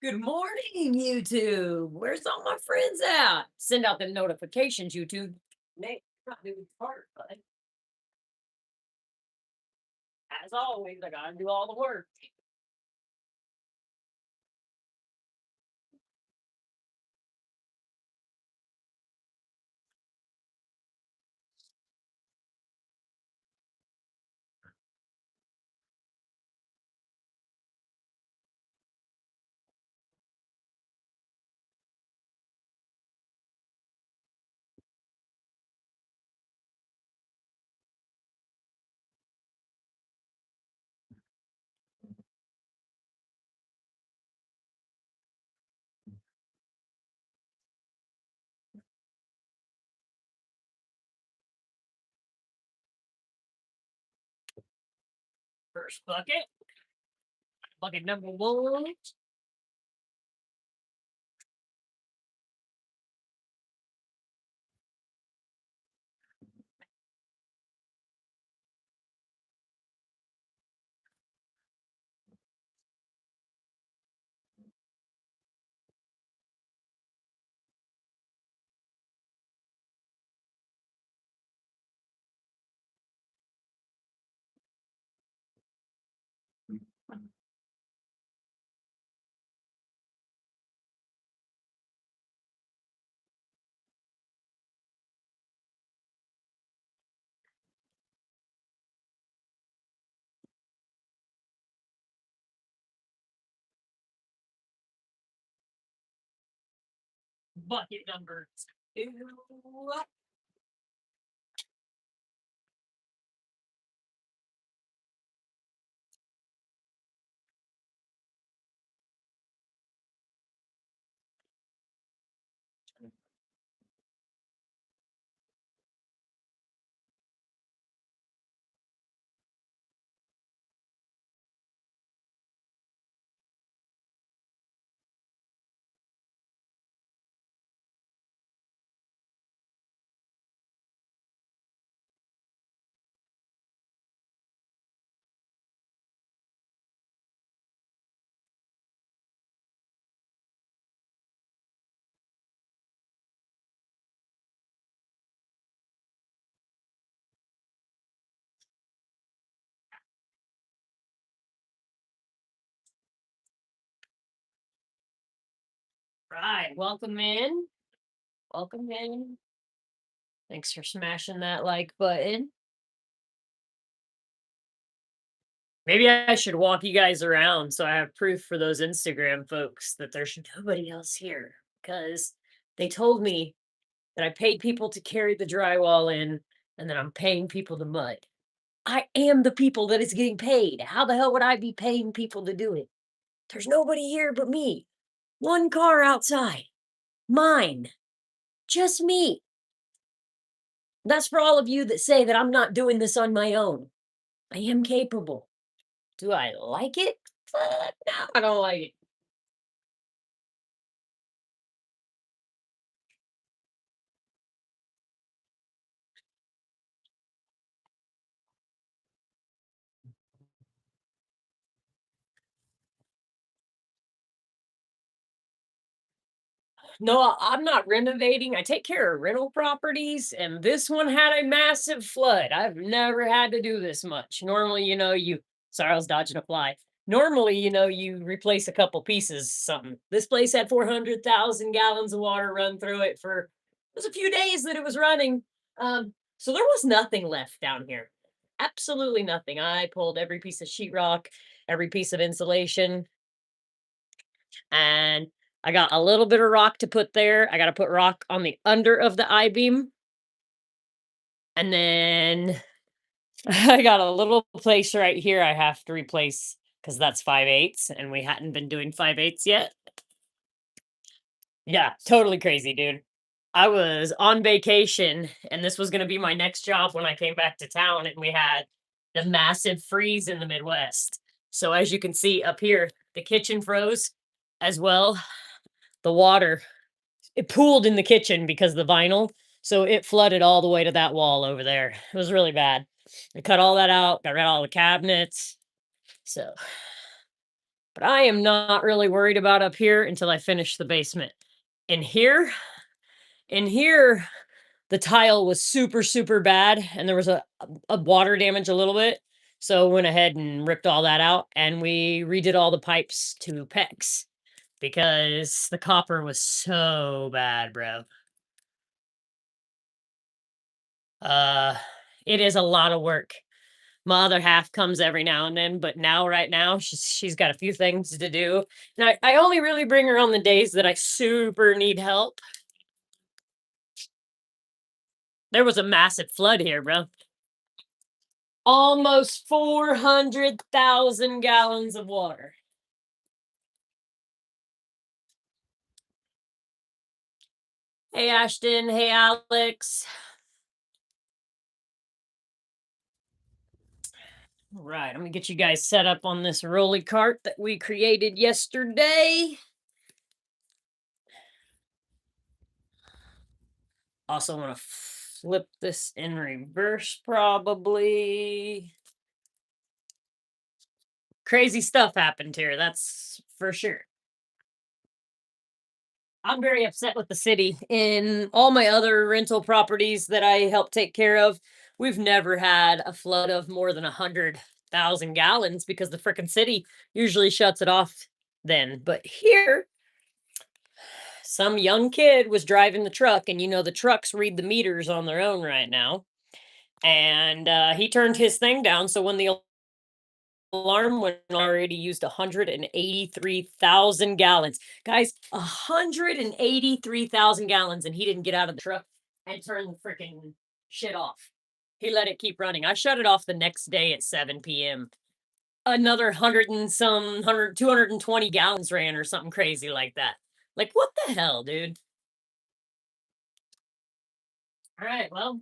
Good morning, YouTube. Where's all my friends at? Send out the notifications, YouTube. Nate, not doing part, but as always, I gotta do all the work. First bucket, bucket number one. Bucket number two. Right, welcome in. Welcome in. Thanks for smashing that like button. Maybe I should walk you guys around so I have proof for those Instagram folks that there's nobody else here because they told me that I paid people to carry the drywall in and then I'm paying people to mud. I am the people that is getting paid. How the hell would I be paying people to do it? There's nobody here but me. One car outside. Mine. Just me. That's for all of you that say that I'm not doing this on my own. I am capable. Do I like it? Fuck no, I don't like it. No, I'm not renovating. I take care of rental properties, and this one had a massive flood. I've never had to do this much. Normally, sorry, I was dodging a fly. Normally, you replace a couple pieces, something. This place had 400,000 gallons of water run through it for it was a few days that it was running. So there was nothing left down here. Absolutely nothing. I pulled every piece of sheetrock, every piece of insulation, and I got a little bit of rock to put there. I got to put rock on the under of the I beam. And then I got a little place right here I have to replace because that's 5/8 and we hadn't been doing 5/8 yet. Yeah, totally crazy, dude. I was on vacation and this was going to be my next job when I came back to town and we had the massive freeze in the Midwest. So as you can see up here, the kitchen froze as well. The water it pooled in the kitchen because of the vinyl, so it flooded all the way to that wall over there. It was really bad. I cut all that out, got rid of all the cabinets. So But I am not really worried about up here until I finish the basement. In here, in here, the tile was super, super bad, and there was a water damage a little bit. So went ahead and ripped all that out, and we redid all the pipes to PEX because the copper was so bad, bro. Uh, it is a lot of work. My other half comes every now and then, but now, right now, she's got a few things to do. And I only really bring her on the days that I super need help. There was a massive flood here, bro. Almost 400,000 gallons of water. Hey, Ashton. Hey, Alex. All right, I'm gonna get you guys set up on this rolly cart that we created yesterday. Also, want to flip this in reverse, probably. Crazy stuff happened here, that's for sure. I'm very upset with the city. In all my other rental properties that I help take care of, we've never had a flood of more than 100,000 gallons because the frickin' city usually shuts it off then. But here, some young kid was driving the truck, and the trucks read the meters on their own right now. And he turned his thing down. So when the alarm went, already used 183,000 gallons. Guys, 183,000 gallons, and he didn't get out of the truck and turn the freaking shit off. He let it keep running. I shut it off the next day at 7 p.m. Another 220 gallons ran or something crazy like that. Like, what the hell, dude? All right, well,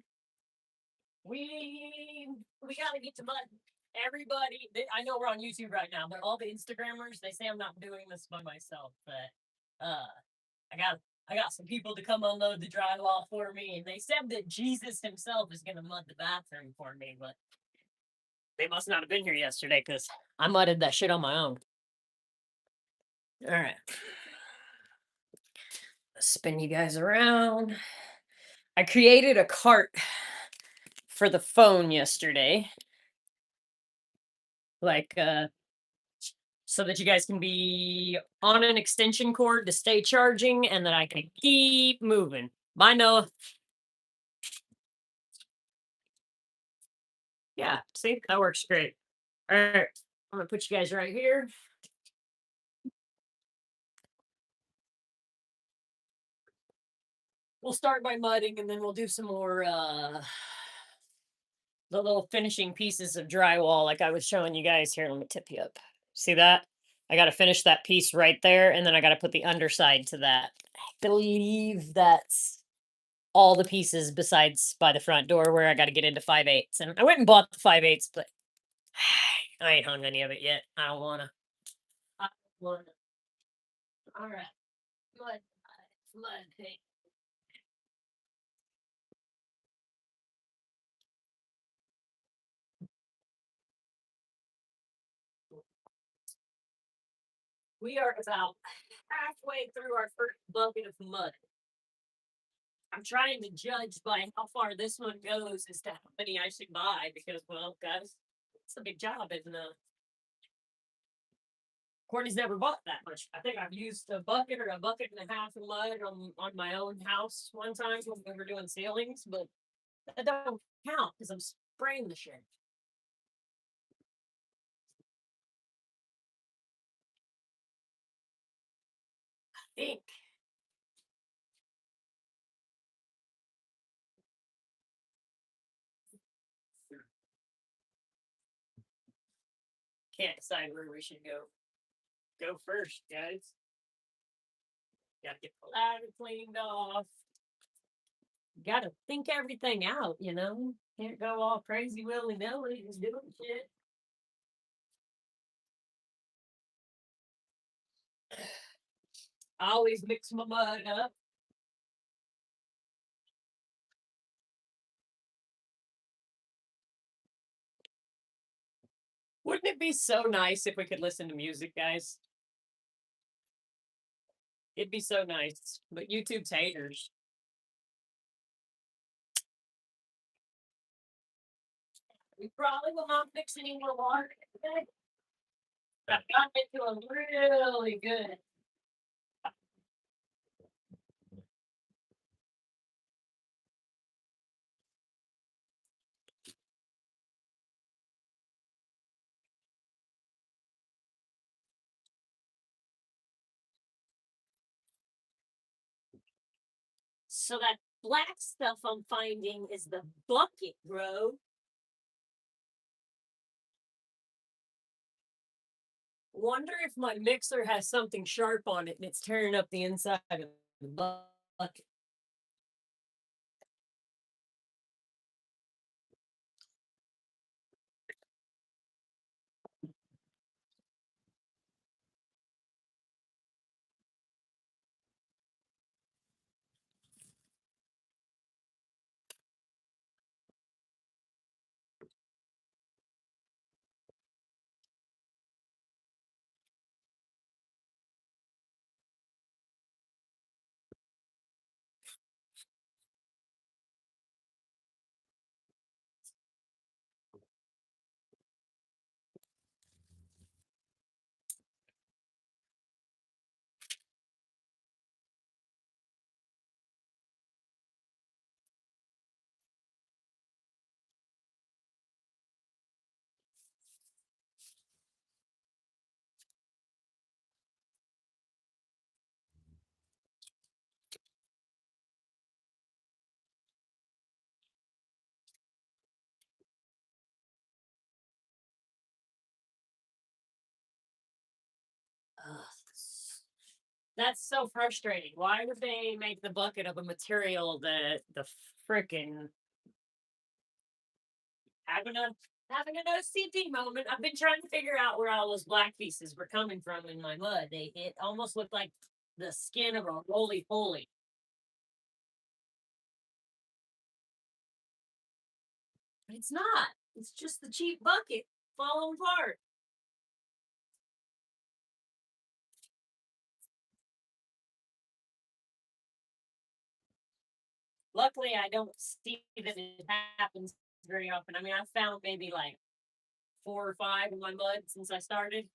we gotta get to mud. Everybody, I know we're on YouTube right now, but all the Instagrammers, they say I'm not doing this by myself, but I got I got some people to come unload the drywall for me, and they said that Jesus himself is gonna mud the bathroom for me, but they must not have been here yesterday because I mudded that shit on my own. All right, spin you guys around. I created a cart for the phone yesterday, like so that you guys can be on an extension cord to stay charging and that I can keep moving. Bye, Noah. Yeah, see, that works great. All right, I'm gonna put you guys right here. We'll start by mudding and then we'll do some more the little finishing pieces of drywall like I was showing you guys here. Let me tip you up. See that? I got to finish that piece right there, and then I got to put the underside to that. I believe that's all the pieces besides by the front door where I got to get into 5/8. And I went and bought the 5/8, but I ain't hung any of it yet. I don't wanna. I don't wanna. All right. Mud, mud, hey. We are about halfway through our first bucket of mud. I'm trying to judge by how far this one goes as to how many I should buy because, well, guys, it's a big job, isn't it? Courtney's never bought that much. I think I've used a bucket or a bucket and a half of mud on my own house one time when we were doing ceilings, but that don't count because I'm spraying the shit. I think. Can't decide where we should go first, guys. Gotta get the ladder cleaned off. Gotta think everything out, you know? Can't go all crazy willy nilly just doing shit. I always mix my mud up. Wouldn't it be so nice if we could listen to music, guys? It'd be so nice, but YouTube's haters. We probably will not mix any more water today. But I've gotten into a really good. So that black stuff I'm finding is the bucket, bro. Wonder if my mixer has something sharp on it and it's tearing up the inside of the bucket. Ugh, that's so frustrating. Why would they make the bucket of a material that the frickin' having a having an OCD moment? I've been trying to figure out where all those black pieces were coming from in my mud. It almost looked like the skin of a roly poly. But it's not. It's just the cheap bucket falling apart. Luckily, I don't see that it happens very often. I mean, I've found maybe like 4 or 5 in my mud since I started.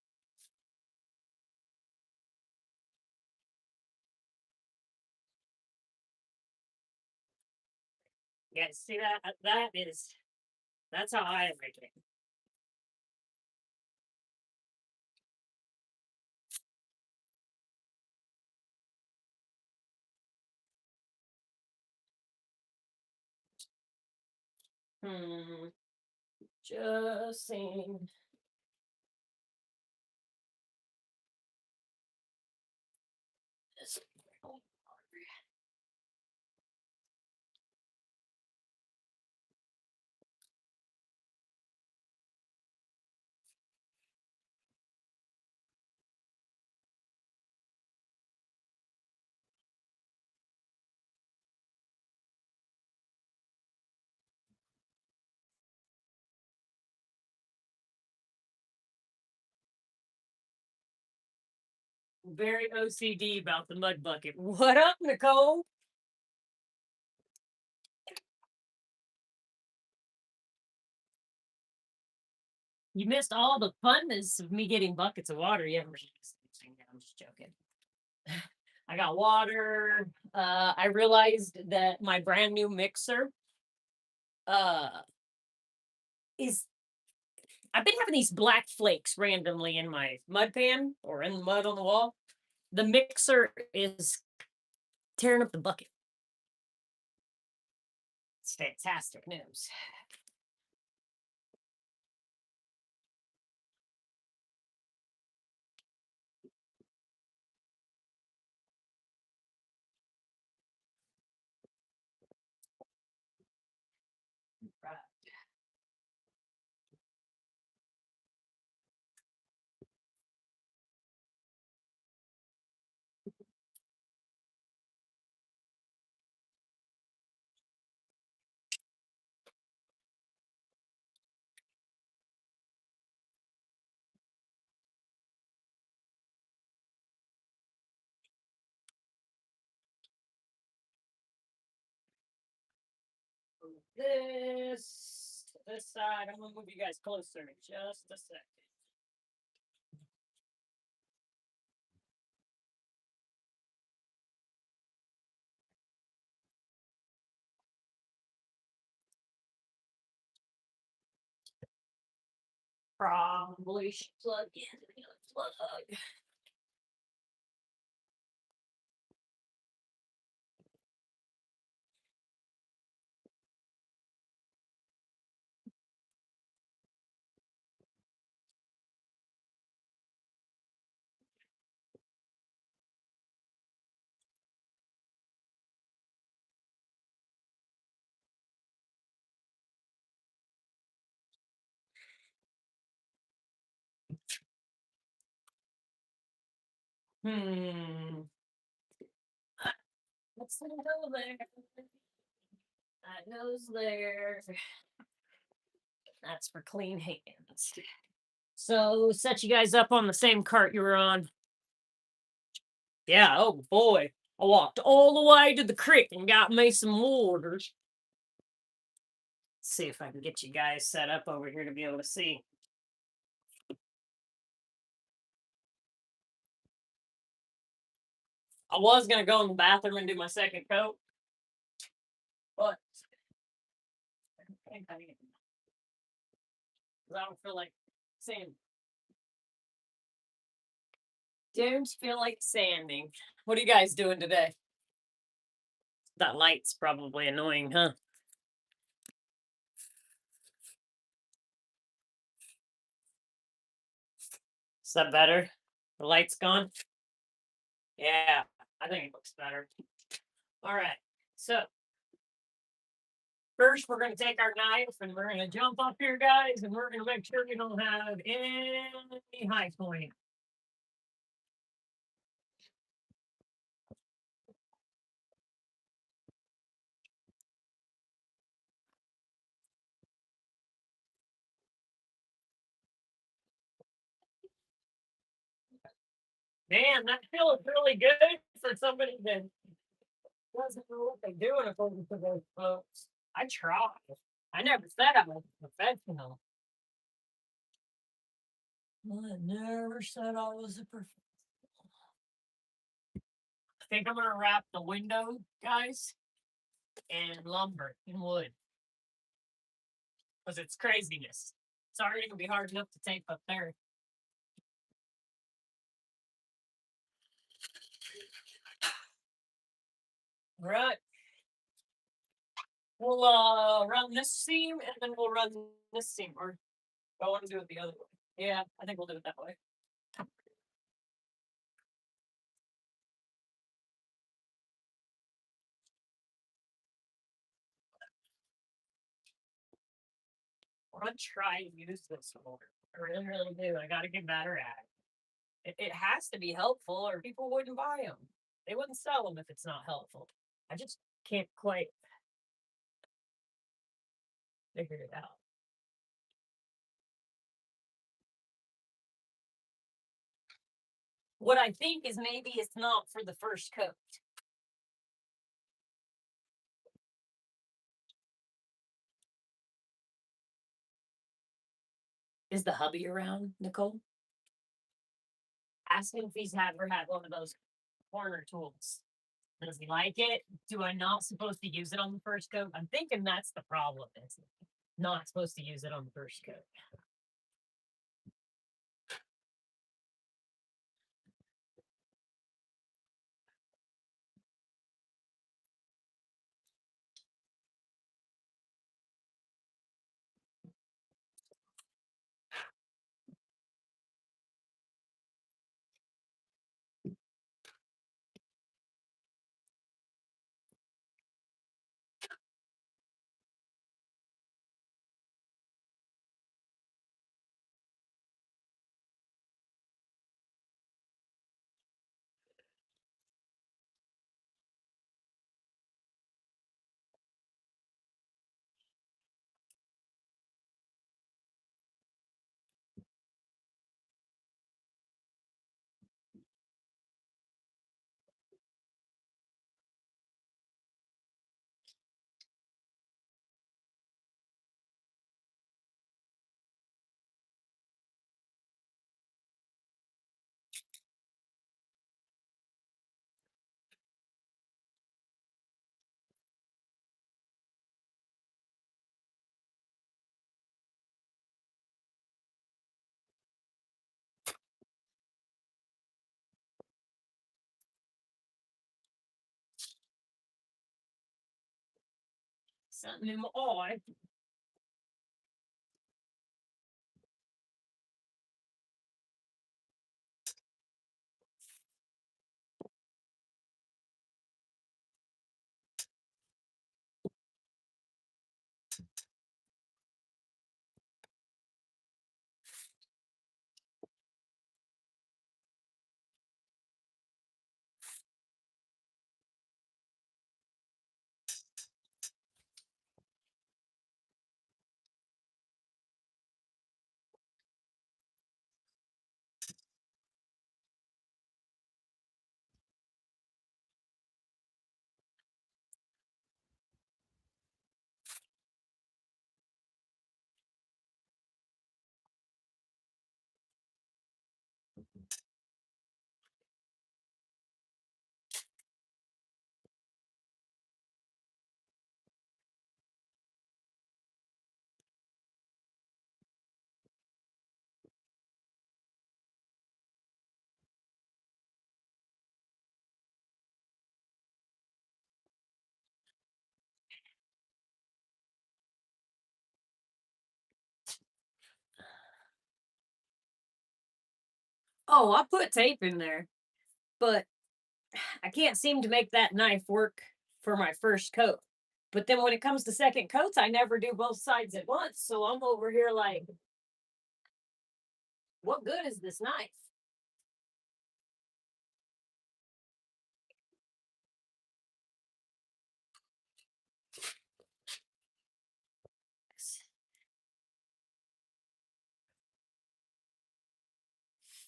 Yeah, see that? That's how I like it. Hmm. Just saying. This- Very OCD about the mud bucket. What up, Nicole? You missed all the funness of me getting buckets of water. Yeah, I'm just joking. I got water. I realized that my brand new mixer uh is I've been having these black flakes randomly in my mud pan or in the mud on the wall. The mixer is tearing up the bucket. It's fantastic news. Right. this to this side. I'm gonna move you guys closer in just a second. Probably should plug in the plug. Hmm. What's the go there? That goes there. That's for clean hands. So set you guys up on the same cart you were on. Yeah, oh boy. I walked all the way to the creek and got me some waters. See if I can get you guys set up over here to be able to see. I was gonna go in the bathroom and do my second coat, but I think I need 'cause I don't feel like sanding. Don't feel like sanding. What are you guys doing today? That light's probably annoying, huh? Is that better? The light's gone? Yeah, I think it looks better. All right. So first we're gonna take our knife and we're gonna jump up here, guys, and we're gonna make sure we don't have any high point. Man, that feels really good for somebody that doesn't know what they're doing according to those folks. I try. I never said I was a professional. I never said I was a professional. I think I'm gonna wrap the window, guys, in lumber and wood. Because it's craziness. It's already gonna be hard enough to tape up there. Right. We'll run this seam and then we'll run this seam. Or I want to do it the other way. Yeah, I think we'll do it that way. I want to try to use this more. I really, really do. I got to get better at it. It has to be helpful, or people wouldn't buy them. They wouldn't sell them if it's not helpful. I just can't quite figure it out. What I think is maybe it's not for the first coat. Is the hubby around, Nicole? Ask him if he's ever had one of those corner tools. Does he like it? Do I not supposed to use it on the first coat? I'm thinking that's the problem. It's not supposed to use it on the first coat. Something in my eye. Oh, I put tape in there, but I can't seem to make that knife work for my first coat. But then when it comes to second coats, I never do both sides at once. So I'm over here like, what good is this knife?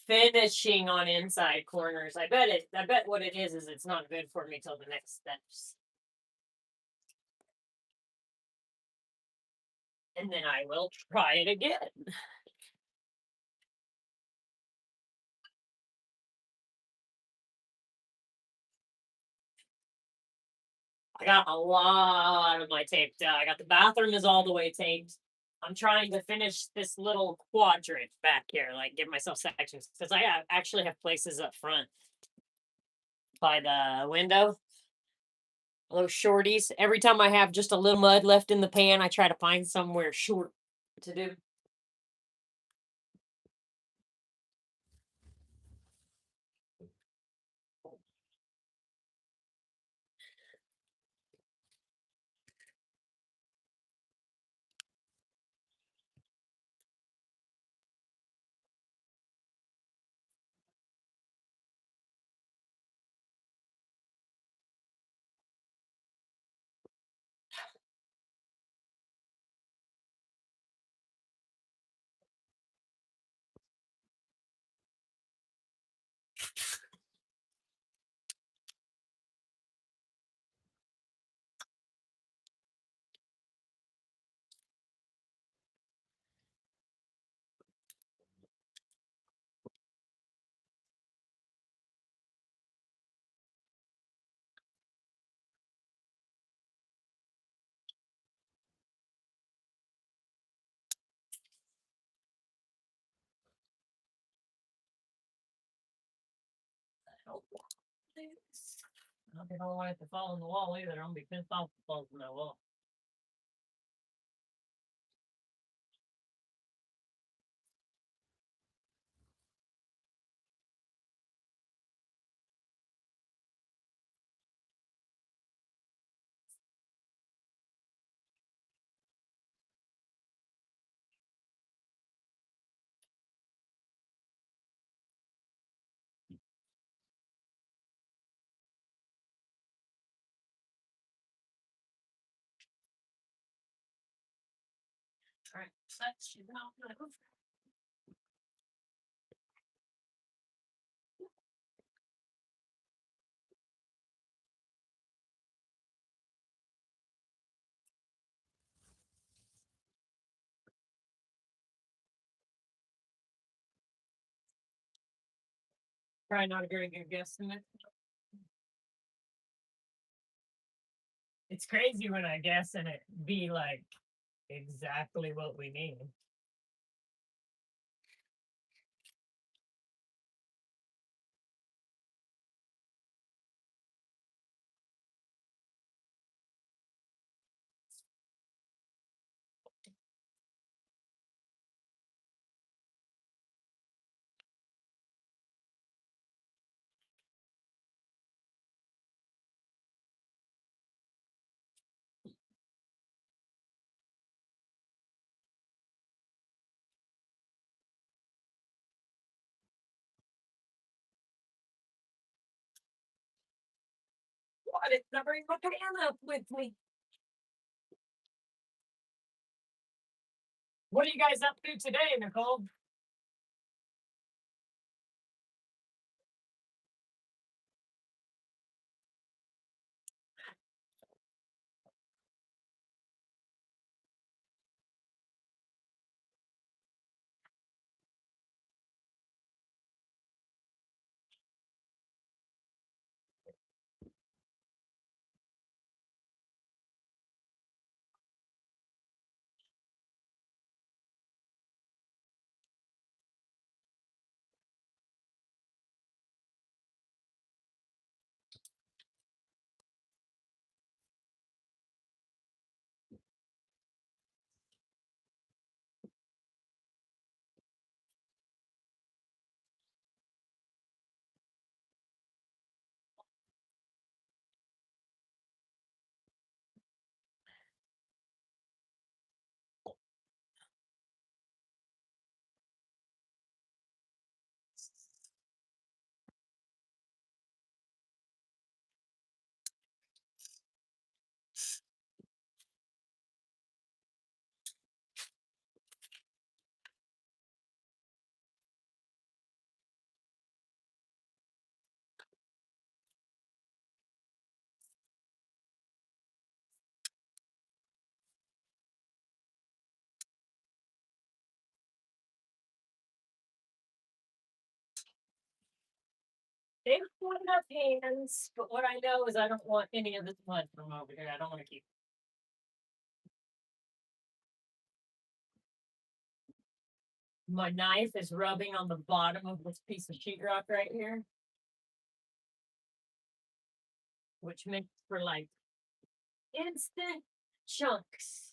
Finishing on inside corners. I bet what it is it's not good for me till the next steps. And then I will try it again. I got a lot of my tape done. I got the bathroom is all the way taped. I'm trying to finish this little quadrant back here, like give myself sections because actually have places up front by the window. Those shorties. Every time I have just a little mud left in the pan, I try to find somewhere short to do. I don't want it to fall on the wall either. I'm gonna be pissed off if it falls on that wall. All right, that should not move. Probably not a very good guesstimate. It's crazy when I guess and it be like exactly what we need. I didn't bring my pan up with me. What are you guys up to today, Nicole? They've got enough hands, but what I know is I don't want any of this mud from over here. I don't want to keep. My knife is rubbing on the bottom of this piece of sheetrock right here, which makes for like instant chunks.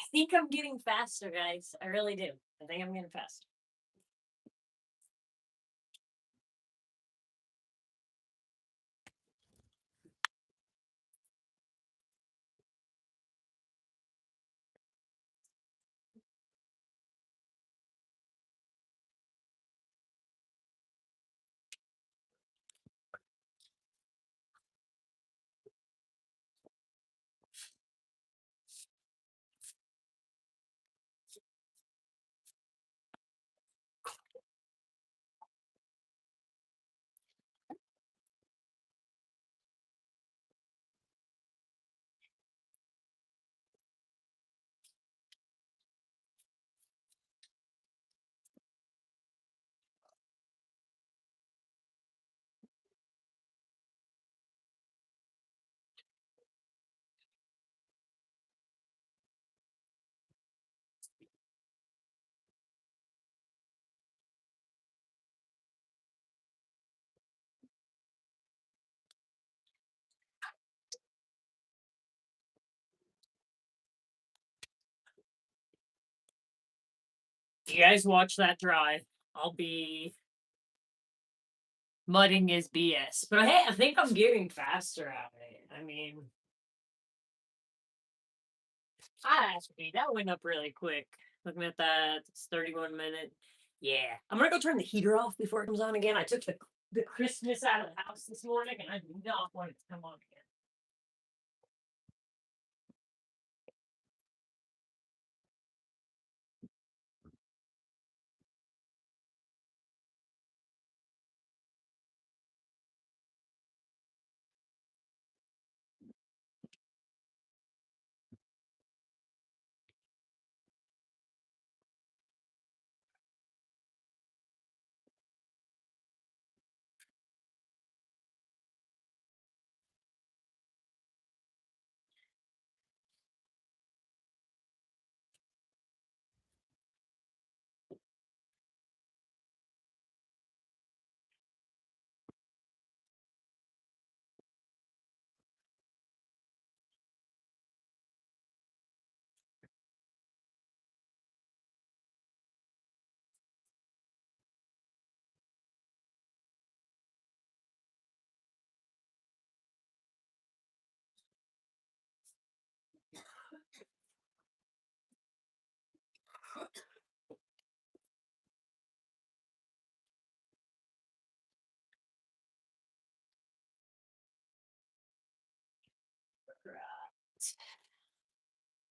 I think I'm getting faster, guys. I really do. I think I'm getting faster. You guys watch that dry. I'll be mudding his BS. But hey, I think I'm getting faster at it. I mean, I have to be. That went up really quick. Looking at that, it's 31 minutes. Yeah. I'm gonna go turn the heater off before it comes on again. I took the crispness out of the house this morning and I do not want it to come on again.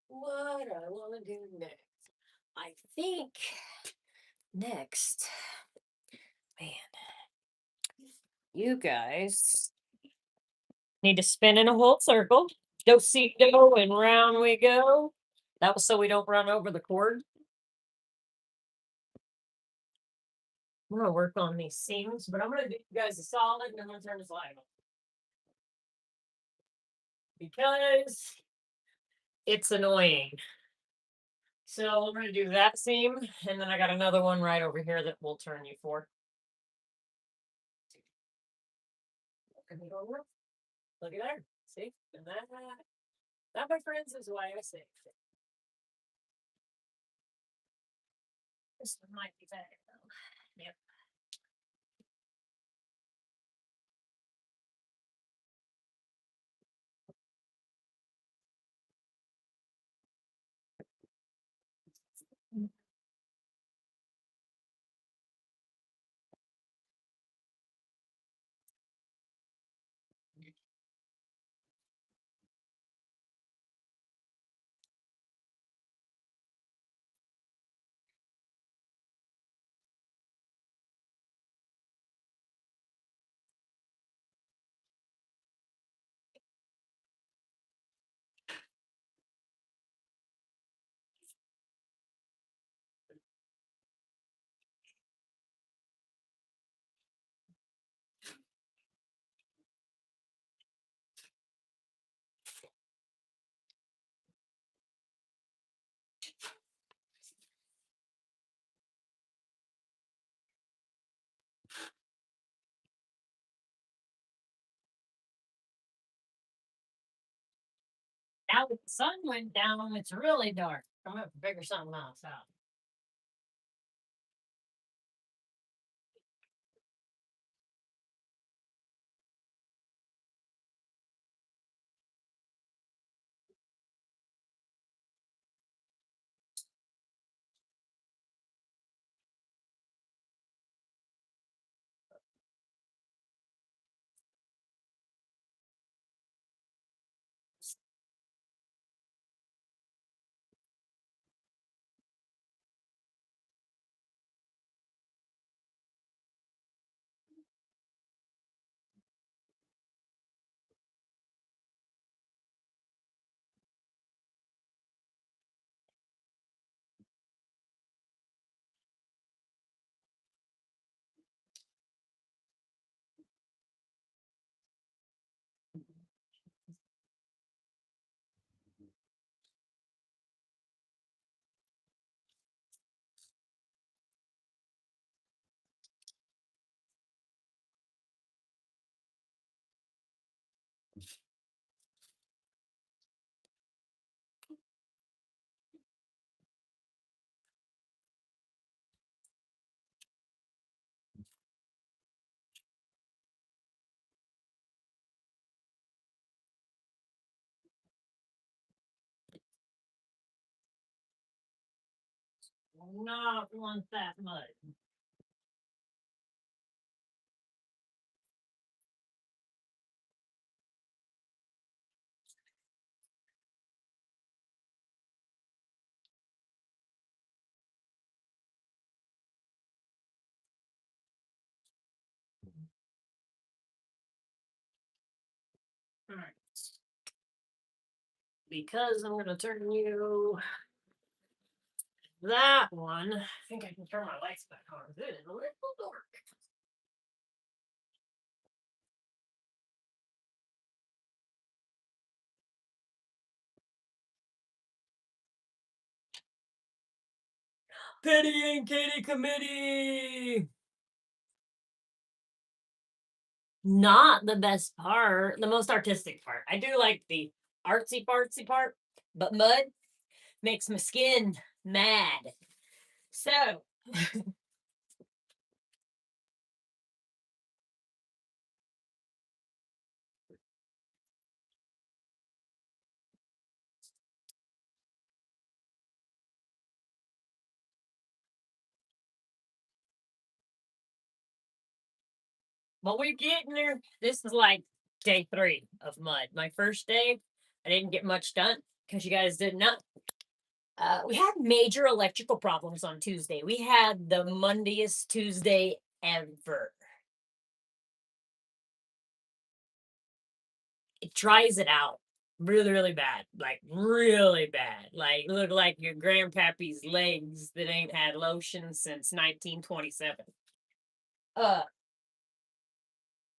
what I want to do next. I think next, man, you guys need to spin in a whole circle. Do see do and round we go. That was so we don't run over the cord. I'm gonna work on these seams, but I'm gonna do you guys a solid and I'm gonna turn this light on. Because it's annoying. So I'm gonna do that seam, and then I got another one right over here that we'll turn you for. Look at there. See? And that, my friends, is why I say this one might be better though. Yep. Now that the sun went down, it's really dark. I'm gonna have to figure something else out. Not want that much. All right. Because I'm gonna turn you that one. I think I can turn my lights back on. It is a little dark. Pity and Kitty Committee. Not the best part, the most artistic part. I do like the artsy fartsy part, but mud makes my skin mad. So but we're getting there. This is like day 3 of mud. My first day, I didn't get much done because you guys didn't know. We had major electrical problems on Tuesday. We had the Mondayest Tuesday ever. It dries it out really, really bad. Like really bad. Like look like your grandpappy's legs that ain't had lotion since 1927. Uh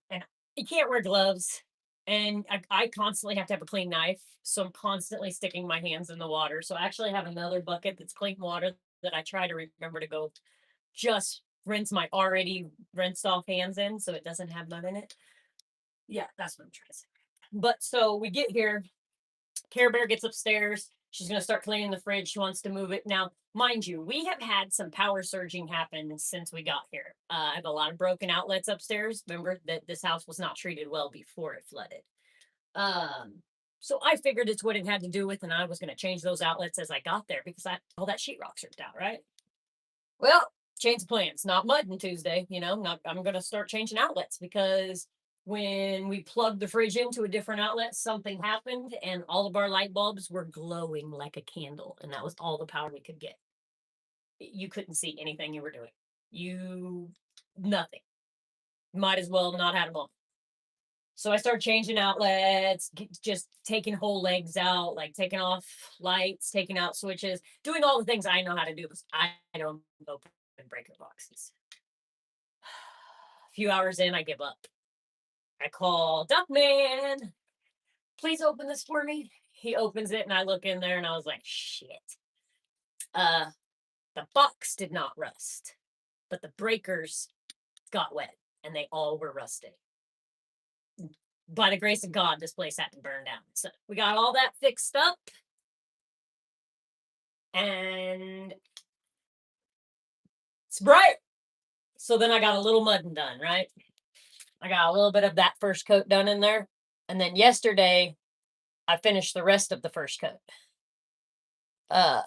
and you can't wear gloves. And I constantly have to have a clean knife. So I'm constantly sticking my hands in the water. So I actually have another bucket that's clean water that I try to remember to go just rinse my already rinsed off hands in so it doesn't have mud in it. Yeah, that's what I'm trying to say. But so we get here, Care Bear gets upstairs. She's going to start cleaning the fridge. She wants to move it. Now, mind you, we have had some power surging happen since we got here. I have a lot of broken outlets upstairs. Remember that this house was not treated well before it flooded. So I figured it's what it had to do with, and I was going to change those outlets as I got there because all that sheetrock ripped out, right? Well, change the plans. Not mudding Tuesday, Not I'm gonna start changing outlets because when we plugged the fridge into a different outlet, something happened and all of our light bulbs were glowing like a candle, and that was all the power we could get. You couldn't see anything you were doing. You nothing. Might as well not have them on. So I started changing outlets, just taking whole legs out, like taking off lights, taking out switches, doing all the things I know how to do because I don't open breaker boxes. A few hours in, I give up. I call Duckman, please open this for me. He opens it and I look in there and I was like, shit. Uh, the box did not rust, but the breakers got wet and they all were rusted. By the grace of God, this place hadn't burned down. So we got all that fixed up. And it's bright. So then I got a little mudding done, right? I got a little bit of that first coat done in there. And then yesterday, I finished the rest of the first coat. Uh,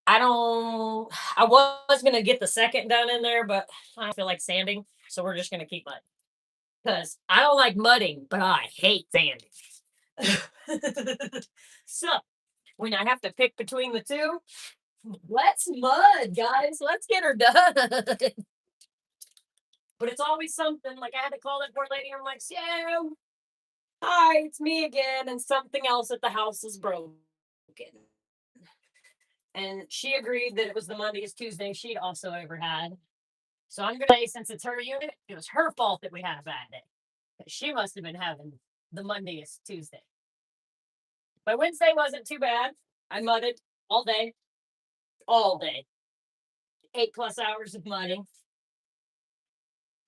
I was going to get the second done in there, but I don't feel like sanding. So we're just going to keep mudding. Because I don't like mudding, but I hate sanding. So when I have to pick between the two, let's mud, guys. Let's get her done. But it's always something. Like I had to call that poor lady. I'm like, yeah, hi, it's me again, and something else at the house is broken. And she agreed that it was the Monday's Tuesday she'd also ever had. So I'm gonna say, since it's her unit, it was her fault that we had a bad day. She must have been having the Monday's Tuesday. But Wednesday wasn't too bad. I mudded all day, all day. 8+ hours of mudding.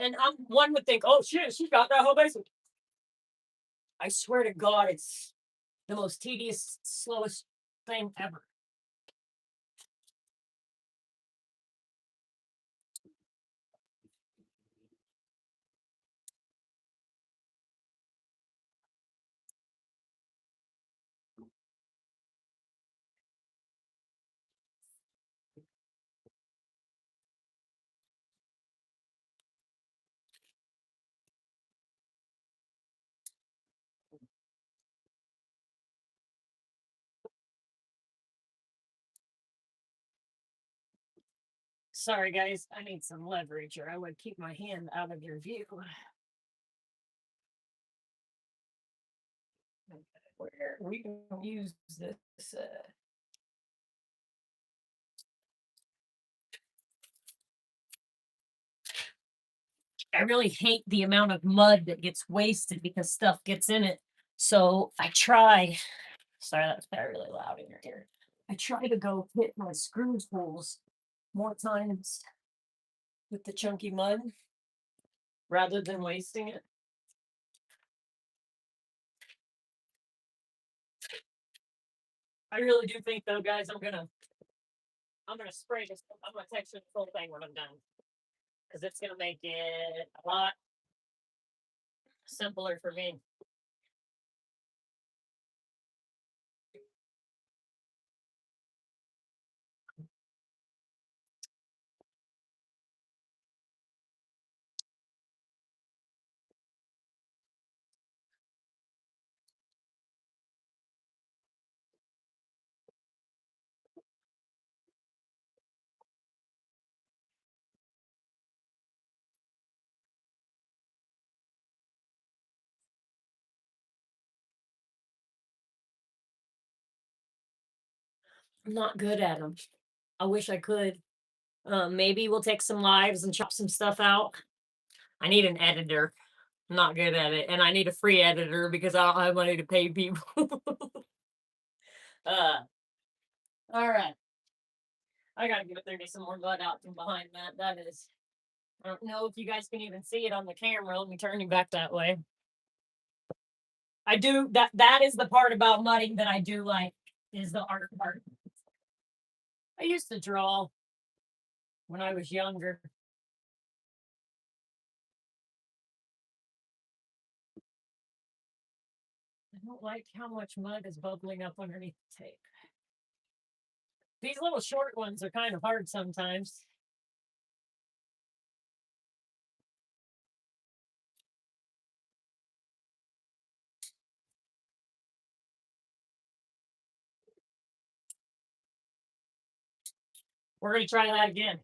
And one would think, oh shit, she got that whole basement. I swear to God, it's the most tedious, slowest thing ever. Sorry, guys. I need some leverage, or I would keep my hand out of your view. Where we can use this. I really hate the amount of mud that gets wasted because stuff gets in it. So I try. Sorry, that's really loud in your ear. I try to go hit my screw holes more times with the chunky mud rather than wasting it. I really do think though, guys, I'm gonna spray this. I'm gonna texture the whole thing when I'm done. Because it's gonna make it a lot simpler for me. I'm not good at them. I wish I could. Maybe we'll take some lives and chop some stuff out. I need an editor. I'm not good at it, and I need a free editor because I don't have money to pay people. uh, all right. I gotta give 30 some more blood out from behind that. That is, I don't know if you guys can even see it on the camera. Let me turn you back that way. I do that. That is the part about mudding that I do like is the art part. I used to draw when I was younger. I don't like how much mud is bubbling up underneath the tape. These little short ones are kind of hard sometimes. We're going to try that again.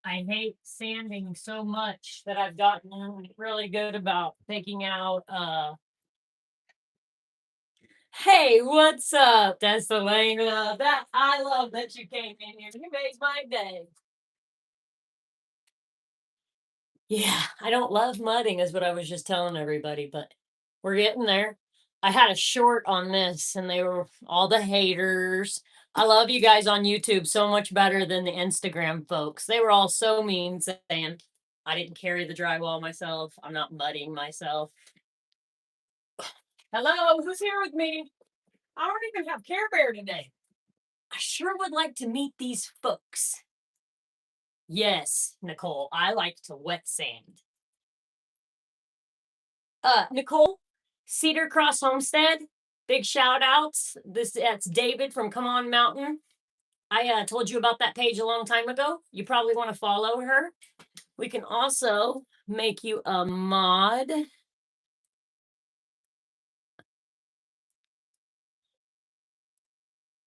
I hate sanding so much that I've gotten really good about taking out hey, what's up? That's Elena. That I love that you came in here. You made my day. Yeah, I don't love mudding, is what I was just telling everybody, but we're getting there. I had a short on this, and they were all the haters. I love you guys on YouTube so much better than the Instagram folks. They were all so mean, saying I didn't carry the drywall myself. I'm not mudding myself. Hello, who's here with me? I don't even have Care Bear today. I sure would like to meet these folks. Yes, Nicole, I like to wet sand. Nicole, Cedar Cross Homestead, big shout outs. That's David from Come On Mountain. I told you about that page a long time ago. You probably want to follow her. We can also make you a mod.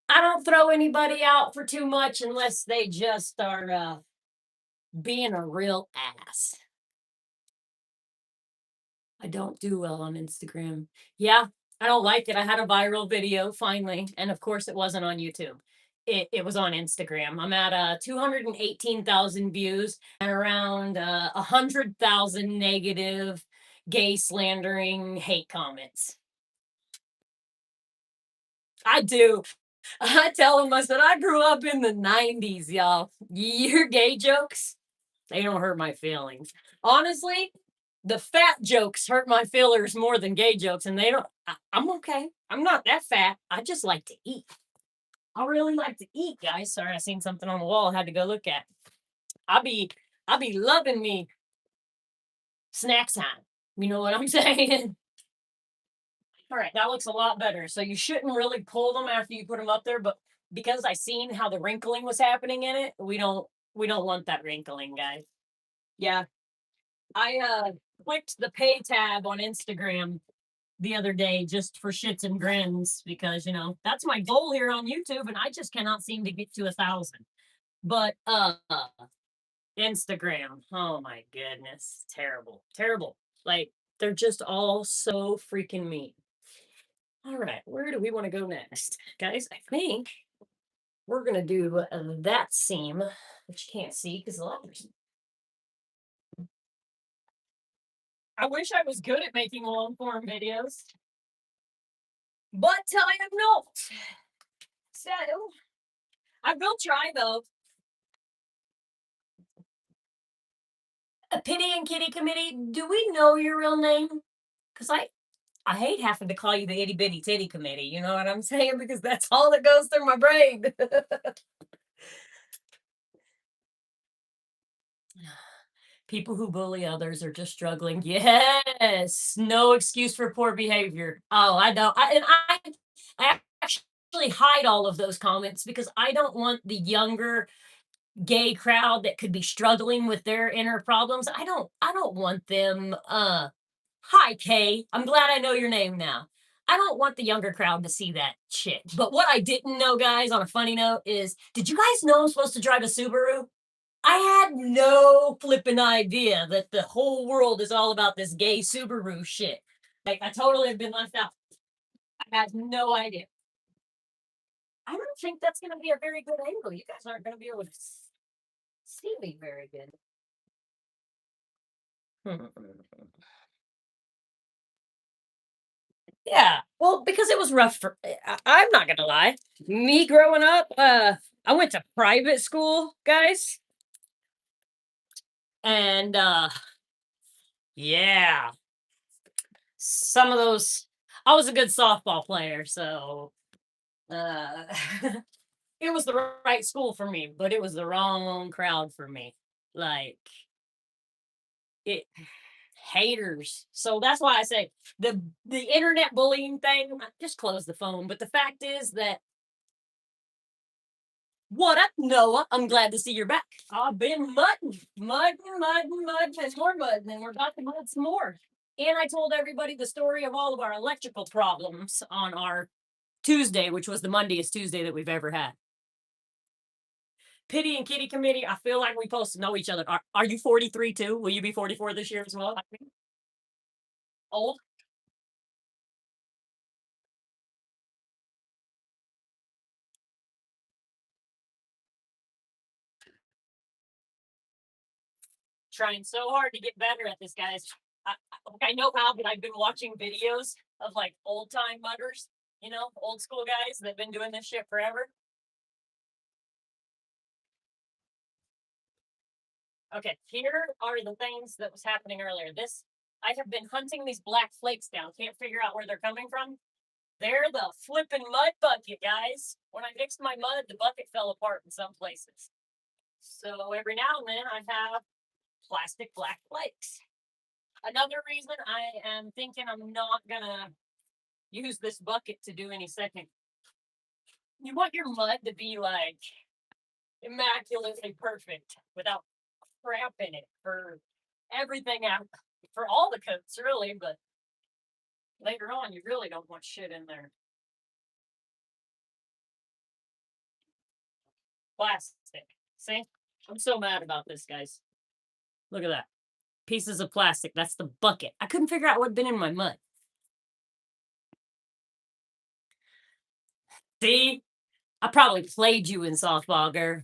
I don't throw anybody out for too much unless they just are being a real ass. I don't do well on Instagram. Yeah, I don't like it. I had a viral video finally, and of course, it wasn't on YouTube. It was on Instagram. I'm at 218,000 views and around 100,000 negative, gay slandering, hate comments. I do. I tell them, I said, I grew up in the 90s, y'all. Your gay jokes, they don't hurt my feelings. Honestly, the fat jokes hurt my feelers more than gay jokes, and they don't. I'm okay. I'm not that fat. I just like to eat. I really like to eat, guys. Sorry, I seen something on the wall. I had to go look at. I be loving me snacks time. You know what I'm saying? All right, that looks a lot better. So you shouldn't really pull them after you put them up there, but because I seen how the wrinkling was happening in it, we don't want that wrinkling, guys. Yeah, I clicked the pay tab on Instagram the other day just for shits and grins because that's my goal here on YouTube, and I just cannot seem to get to 1,000. But Instagram, oh my goodness, terrible, terrible. Like they're just all so freaking mean. All right, where do we want to go next, guys? I think we're gonna do that seam, which you can't see because the lights. I wish I was good at making long form videos, but I am not. So I will try though. A Pity and Kitty Committee, do we know your real name? Because I hate having to call you the itty bitty titty committee. You know what I'm saying? Because that's all that goes through my brain. People who bully others are just struggling. Yes, no excuse for poor behavior. Oh, I know. I actually hide all of those comments because I don't want the younger gay crowd that could be struggling with their inner problems. I don't want them hi Kay. I'm glad I know your name now. I don't want the younger crowd to see that shit. But what I didn't know, guys, on a funny note, is did you guys know I'm supposed to drive a Subaru? I had no flipping idea that the whole world is all about this gay Subaru shit. Like, I totally have been left out. I had no idea. I don't think that's going to be a very good angle. You guys aren't going to be able to see me very good. Yeah, well, because it was rough for I'm not gonna lie. Me growing up, I went to private school, guys, and yeah, some of those I was a good softball player, so uh it was the right school for me, but it was the wrong crowd for me. Like it haters. So that's why I say the internet bullying thing, just close the phone. But the fact is that what up, Noah? I'm glad to see you're back. I've been mudding, and more mudding, and we're about to mud some more. And I told everybody the story of all of our electrical problems on our Tuesday, which was the Mondayest Tuesday that we've ever had. Pity and Kitty Committee, I feel like we supposed to know each other. Are you 43 too? Will you be 44 this year as well? Old? Trying so hard to get better at this, guys. I know how, but I've been watching videos of like old time muggers, old school guys that've been doing this shit forever. Okay, here are the things that was happening earlier. I have been hunting these black flakes down. Can't figure out where they're coming from. They're the flipping mud bucket, guys. When I mixed my mud, the bucket fell apart in some places. So every now and then I have plastic black flakes. Another reason I am thinking I'm not gonna use this bucket to do any second. You want your mud to be like immaculately perfect without crap in it for everything out for all the coats really, but later on you really don't want shit in there. Plastic. See? I'm so mad about this, guys. Look at that. Pieces of plastic. That's the bucket. I couldn't figure out what had been in my mud. See? I probably played you in softball, girl.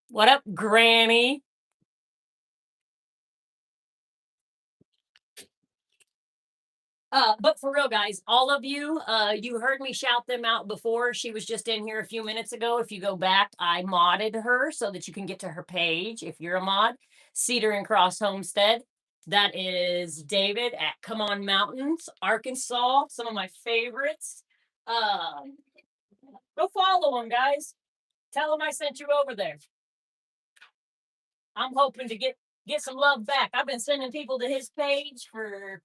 What up, Granny? But for real, guys, all of you, you heard me shout them out before. She was just in here a few minutes ago. If you go back, I modded her so that you can get to her page. If you're a mod, Cedar and Cross Homestead. That is David at Come On Mountains, Arkansas. Some of my favorites. Uh, Go follow him, guys. Tell him I sent you over there. I'm hoping to get some love back. I've been sending people to his page for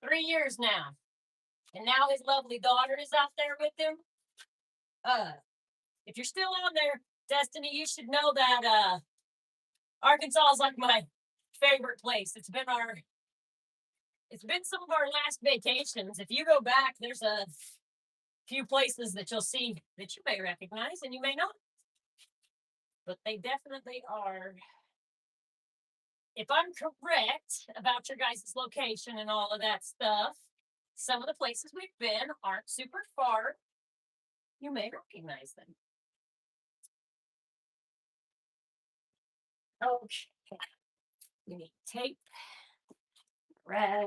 3 years now. And now his lovely daughter is out there with him. If you're still on there, Destiny, you should know that Arkansas is like my favorite place. It's been some of our last vacations. If you go back, there's a few places that you'll see that you may recognize and you may not. But they definitely are. If I'm correct about your guys' location and all of that stuff, some of the places we've been aren't super far. You may recognize them. Okay. We need tape, rag.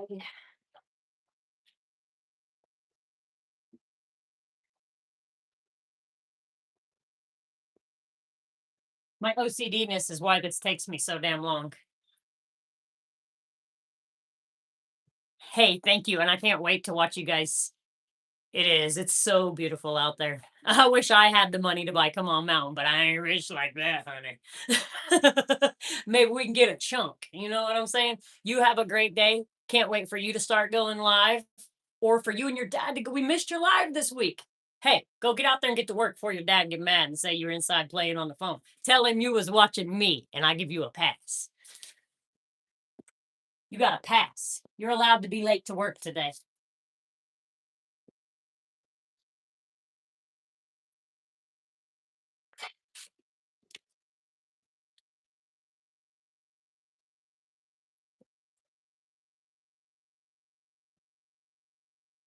My OCD-ness is why this takes me so damn long. Hey, thank you, and I can't wait to watch you guys. It is. It's so beautiful out there. I wish I had the money to buy Come On Mountain, but I ain't rich like that, honey. Maybe we can get a chunk. You know what I'm saying? You have a great day. Can't wait for you to start going live or for you and your dad to go. We missed your live this week. Hey, go get out there and get to work before your dad get mad and say you're inside playing on the phone. Tell him you was watching me and I give you a pass. You got a pass. You're allowed to be late to work today.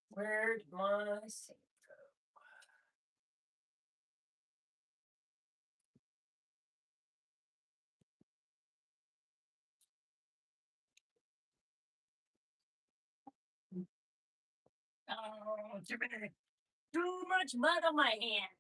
Where'd my save go? Oh, too much mud on my hand.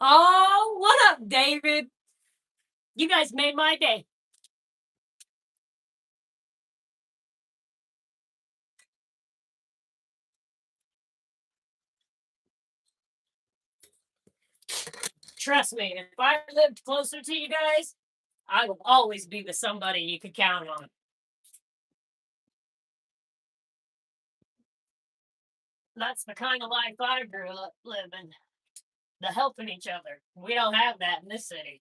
Oh, what up, David? You guys made my day. Trust me, if I lived closer to you guys, I will always be the somebody you could count on. That's the kind of life I grew up living. The helping each other. We don't have that in this city.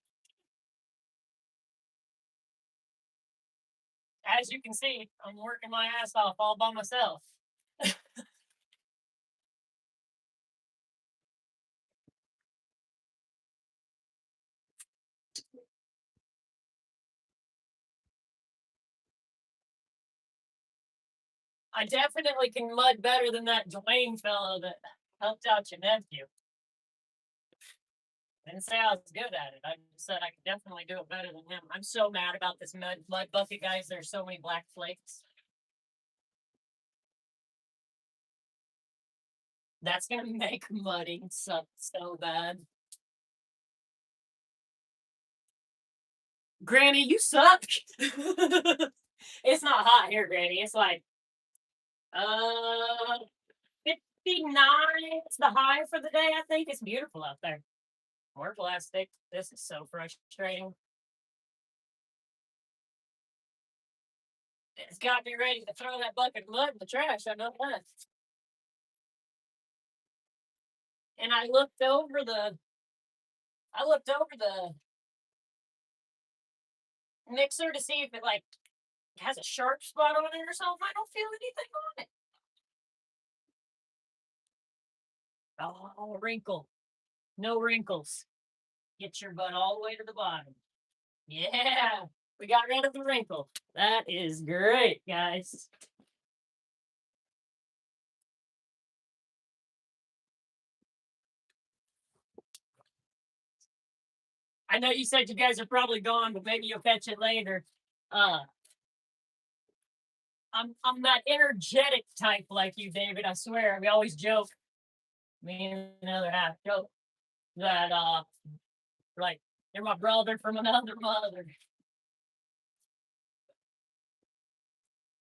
As you can see, I'm working my ass off all by myself. I definitely can mud better than that Dwayne fellow that helped out your nephew. I didn't say I was good at it. I just said I could definitely do it better than him. I'm so mad about this mud bucket, guys. There's so many black flakes. That's gonna make mudding suck so bad. Granny, you suck. It's not hot here, Granny. It's like uh 59. It's the high for the day. I think it's beautiful out there. More plastic. This is so frustrating. It's got me ready to throw that bucket of mud in the trash. I know that. And I looked over the mixer to see if it like has a sharp spot on it or something. I don't feel anything on it. Oh, wrinkle. No wrinkles. Get your butt all the way to the bottom. Yeah, we got rid of the wrinkle. That is great, guys. I know you said you guys are probably gone, but maybe you'll catch it later. Uh, I'm that energetic type like you, David. I swear. We always joke. Me and another half joke that like you're my brother from another mother.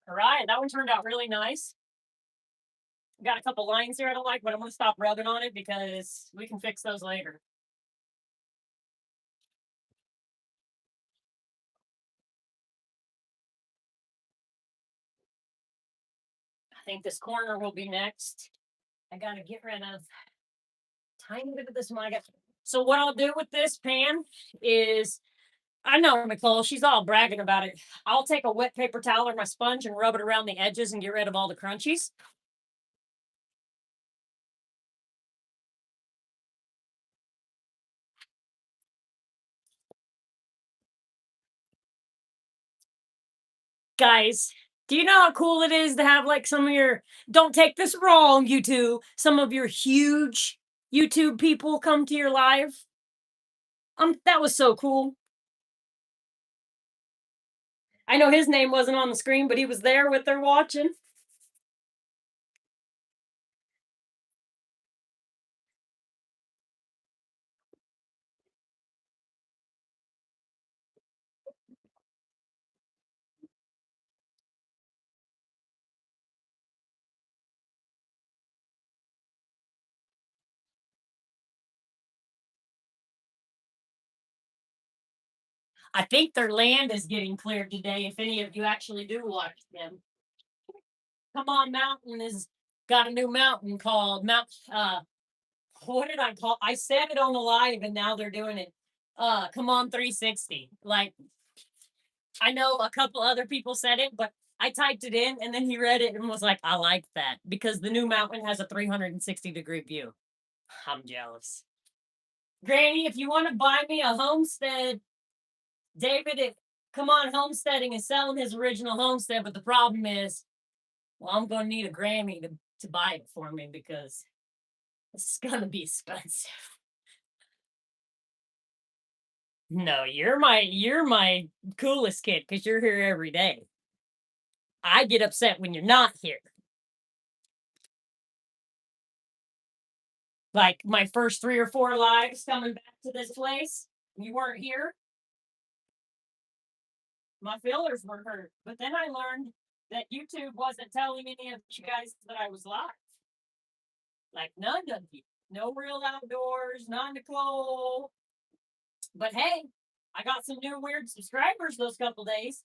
All right, that one turned out really nice. Got a couple lines here I don't like, but I'm gonna stop rubbing on it because we can fix those later. I think this corner will be next. I gotta get rid of tiny bit of this one. So what I'll do with this pan is I know Nicole, she's all bragging about it. I'll take a wet paper towel or my sponge and rub it around the edges and get rid of all the crunchies. Guys, do you know how cool it is to have like some of your, don't take this wrong, YouTube, some of your huge YouTube people come to your live? That was so cool. I know his name wasn't on the screen, but he was there with her watching. I think their land is getting cleared today. If any of you actually do watch them, Come On Mountain is got a new mountain called Mount. What did I call? I said it on the live, and now they're doing it. Come On 360. Like I know a couple other people said it, but I typed it in, and then he read it and was like, "I like that because the new mountain has a 360-degree view." I'm jealous. Granny, if you want to buy me a homestead, David, Come On Homesteading is selling his original homestead, but the problem is, well, I'm going to need a Grammy to buy it for me because it's going to be expensive. No, you're my coolest kid because you're here every day. I get upset when you're not here. Like my first 3 or 4 lives coming back to this place, you weren't here. My feelers were hurt. But then I learned that YouTube wasn't telling any of you guys that I was live. Like none of you. No Real Outdoors, not Nicole. But hey, I got some new weird subscribers those couple days.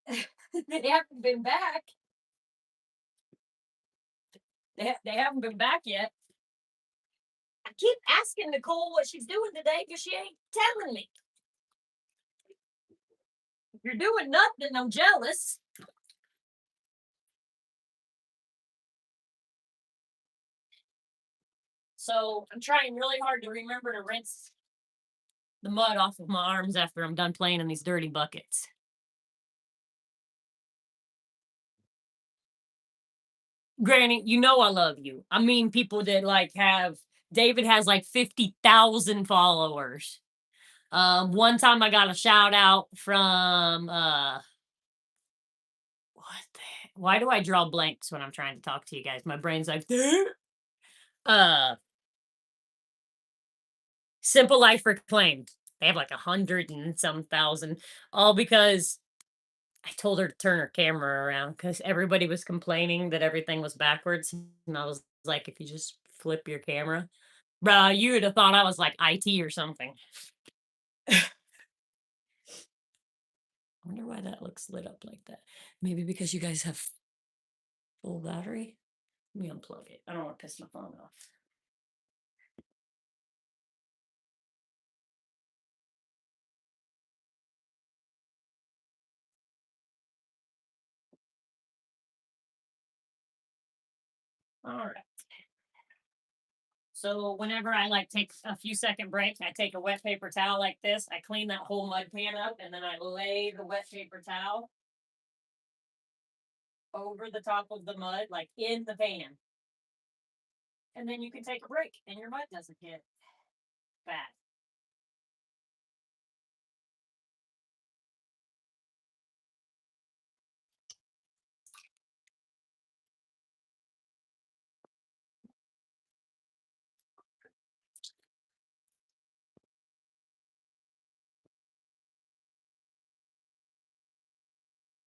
They haven't been back. They haven't been back yet. I keep asking Nicole what she's doing today because she ain't telling me. If you're doing nothing, I'm jealous. So I'm trying really hard to remember to rinse the mud off of my arms after I'm done playing in these dirty buckets. Granny, you know I love you. I mean, people that like have David has like 50,000 followers. One time I got a shout out from what the why do I draw blanks when I'm trying to talk to you guys? My brain's like uh Simple Life Reclaimed. They have like 100 and some thousand, all because I told her to turn her camera around because everybody was complaining that everything was backwards. And I was like, if you just flip your camera, bruh, you would have thought I was like IT or something. I wonder why that looks lit up like that. Maybe because you guys have full battery. Let me unplug it. I don't want to piss my phone off. All right. So whenever I like take a few second break, I take a wet paper towel like this. I clean that whole mud pan up, and then I lay the wet paper towel over the top of the mud, like in the pan. And then you can take a break, and your mud doesn't get bad.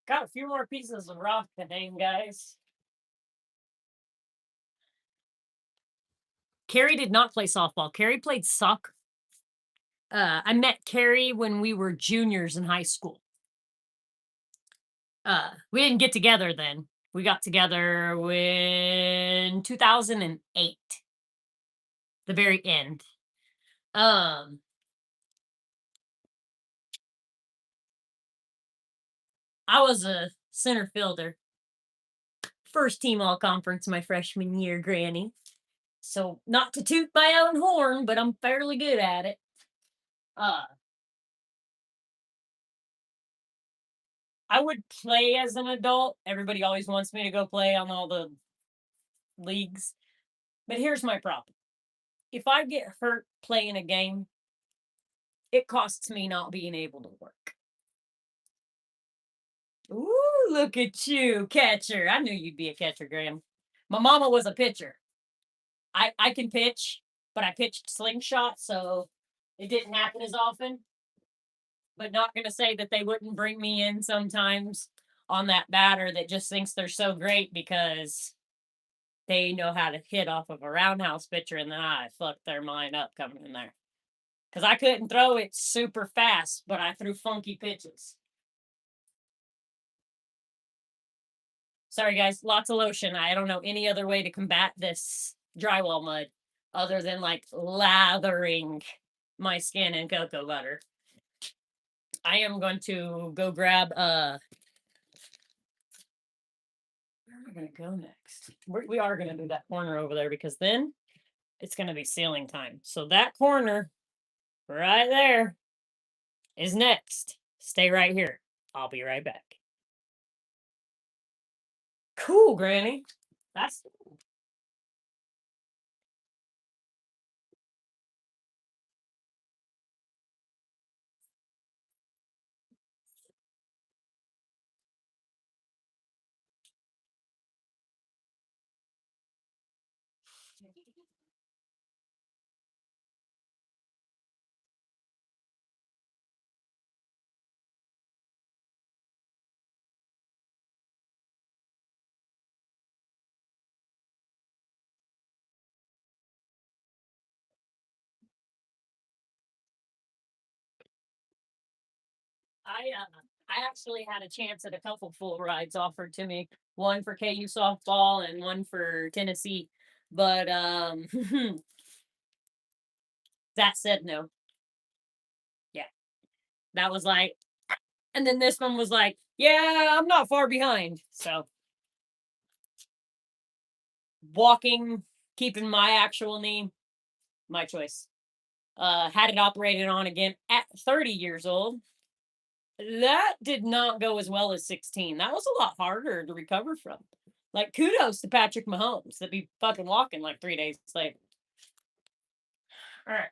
Got a few more pieces of rock to name, guys. Carrie did not play softball. Carrie played soccer. I met Carrie when we were juniors in high school. We didn't get together then. We got together in 2008, the very end. Um, I was a center fielder, first team all conference my freshman year, Granny. So not to toot my own horn, but I'm fairly good at it. Uh, I would play as an adult. Everybody always wants me to go play on all the leagues. But here's my problem. If I get hurt playing a game, it costs me not being able to work. Ooh, look at you, catcher. I knew you'd be a catcher, Graham. My mama was a pitcher. I can pitch, but I pitched slingshot, so it didn't happen as often. But not gonna say that they wouldn't bring me in sometimes on that batter that just thinks they're so great because they know how to hit off of a roundhouse pitcher, and then I fucked their mind up coming in there. Because I couldn't throw it super fast, but I threw funky pitches. Sorry, guys, lots of lotion. I don't know any other way to combat this drywall mud other than like lathering my skin in cocoa butter. I am going to go grab where am I gonna go next? We are gonna do that corner over there because then it's gonna be ceiling time. So that corner right there is next. Stay right here. I'll be right back. Cool, Granny. That's I actually had a chance at a couple full rides offered to me. One for KU softball and one for Tennessee. But that said no. Yeah. That was like and then this one was like, yeah, I'm not far behind. So walking, keeping my actual knee, my choice. Had it operated on again at 30 years old. That did not go as well as 16. That was a lot harder to recover from. Like, kudos to Patrick Mahomes that be fucking walking like 3 days later. All right.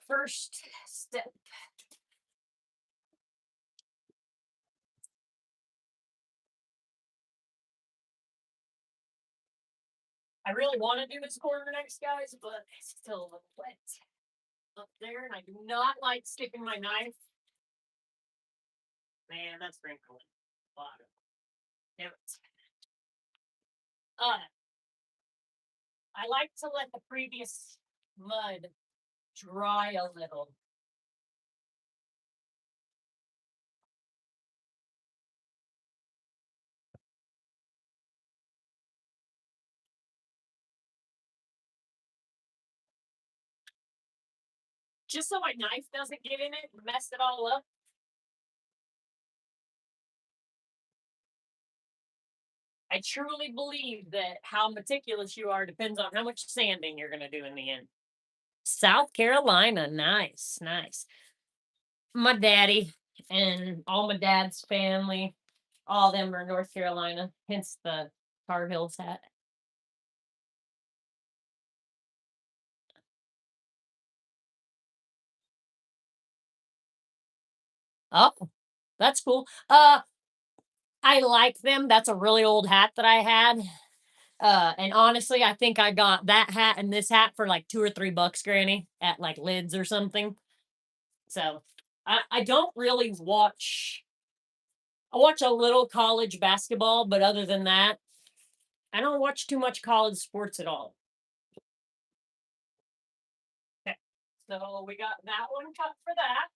First step. I really want to do this corner next, guys, but it's still a little wet up there, and I do not like sticking my knife. Man, that's wrinkling. Bottom. Damn it. Uh, I like to let the previous mud dry a little. Just so my knife doesn't get in it and mess it all up. I truly believe that how meticulous you are depends on how much sanding you're going to do in the end. South Carolina, nice, nice. My daddy and all my dad's family, all of them are North Carolina, hence the Tar Heels hat. Oh, that's cool. I like them. That's a really old hat that I had. And honestly, I think I got that hat and this hat for like $2 or $3, Granny, at like Lids or something. So I don't really watch. I watch a little college basketball, but other than that, I don't watch too much college sports at all. Okay, so we got that one cut for that.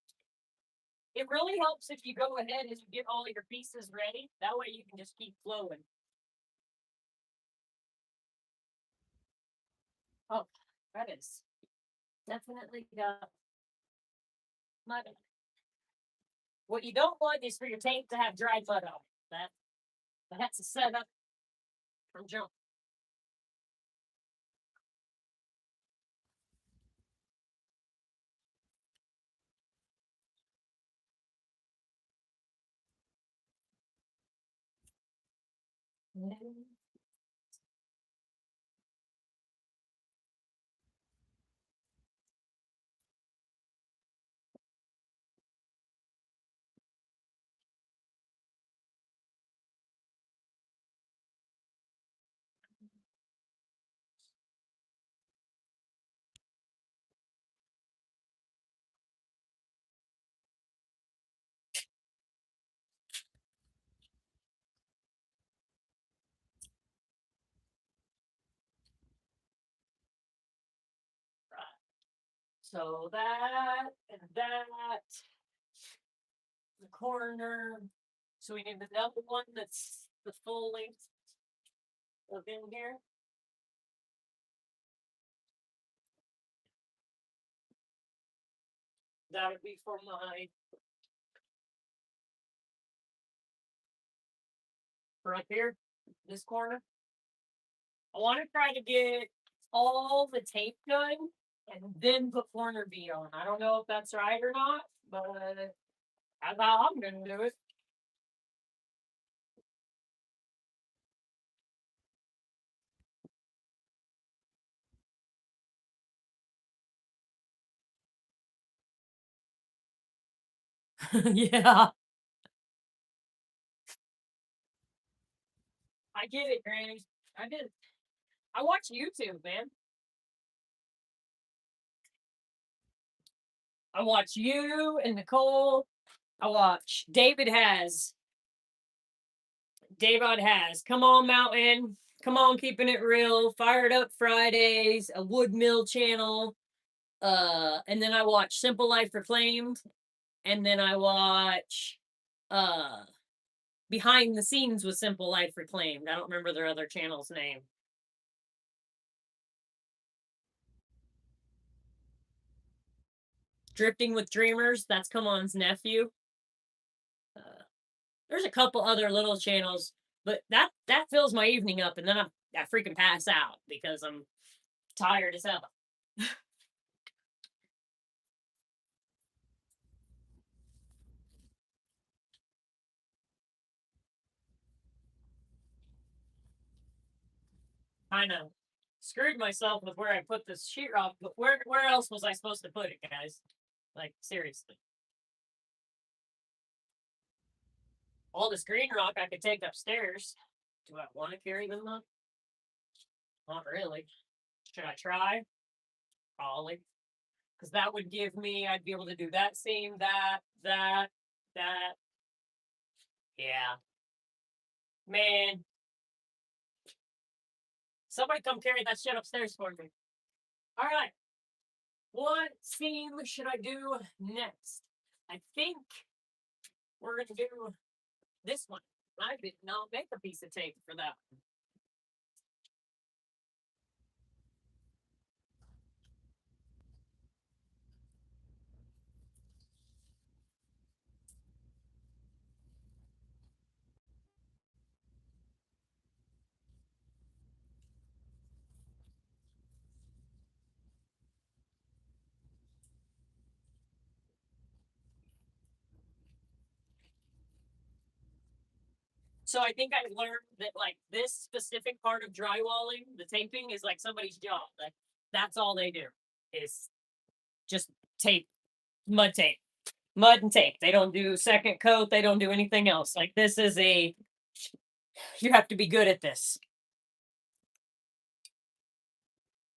It really helps if you go ahead and you get all your pieces ready. That way you can just keep flowing. Oh, that is definitely got mud. What you don't want is for your tape to have dried mud on it. That's a setup from jump. So that and that. The corner. So we need another one that's the full length of in here. That would be for my right here, this corner. I want to try to get all the tape done and then put corner B on. I don't know if that's right or not, but that's how I'm gonna do it. Yeah, I get it, Granny. I did. I watch YouTube, man. I watch you and Nicole. I watch David has Come On Mountain, Come On Keeping It Real, Fired Up Fridays, a Wood Mill channel. And then I watch Simple Life Reclaimed, and then I watch uh Behind the Scenes with Simple Life Reclaimed. I don't remember their other channel's name. Drifting with Dreamers, that's Come On's nephew. Uh, there's a couple other little channels, but that fills my evening up, and then I freaking pass out because I'm tired as hell. Kind of screwed myself with where I put this sheetrock, but where else was I supposed to put it, guys? Like seriously. All this green rock I could take upstairs. Do I want to carry them up? Not really. Should I try? Probably. Because that would give me, I'd be able to do that seam, that. Yeah. Man, somebody come carry that shit upstairs for me. All right. What seam should I do next? I think we're going to do this one. I did not make a piece of tape for that one. So I think I learned that like this specific part of drywalling, the taping is like somebody's job. Like that's all they do is just tape, mud tape, mud and tape. They don't do second coat. They don't do anything else. Like this is you have to be good at this.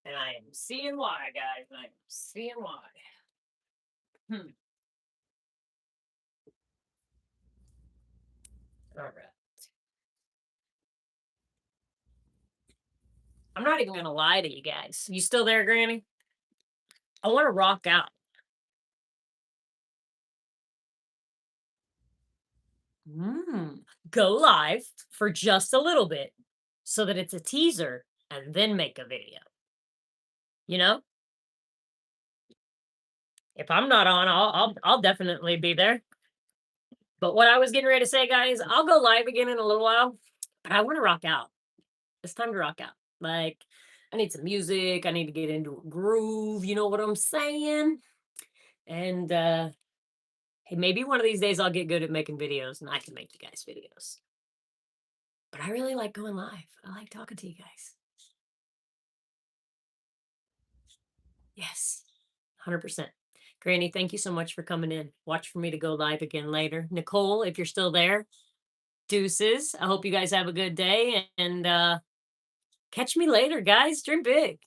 And I am seeing why, guys. I am seeing why. Hmm. All right. I'm not even gonna lie to you guys. You still there, Granny? I want to rock out. Go live for just a little bit so that it's a teaser and then make a video. You know? If I'm not on, I'll definitely be there. But what I was getting ready to say, guys, I'll go live again in a little while, but I want to rock out. It's time to rock out. Like, I need some music. I need to get into a groove. You know what I'm saying? And hey, maybe one of these days I'll get good at making videos and I can make you guys videos. But I really like going live. I like talking to you guys. Yes, 100%. Granny, thank you so much for coming in. Watch for me to go live again later. Nicole, if you're still there, deuces. I hope you guys have a good day and catch me later, guys. Dream big.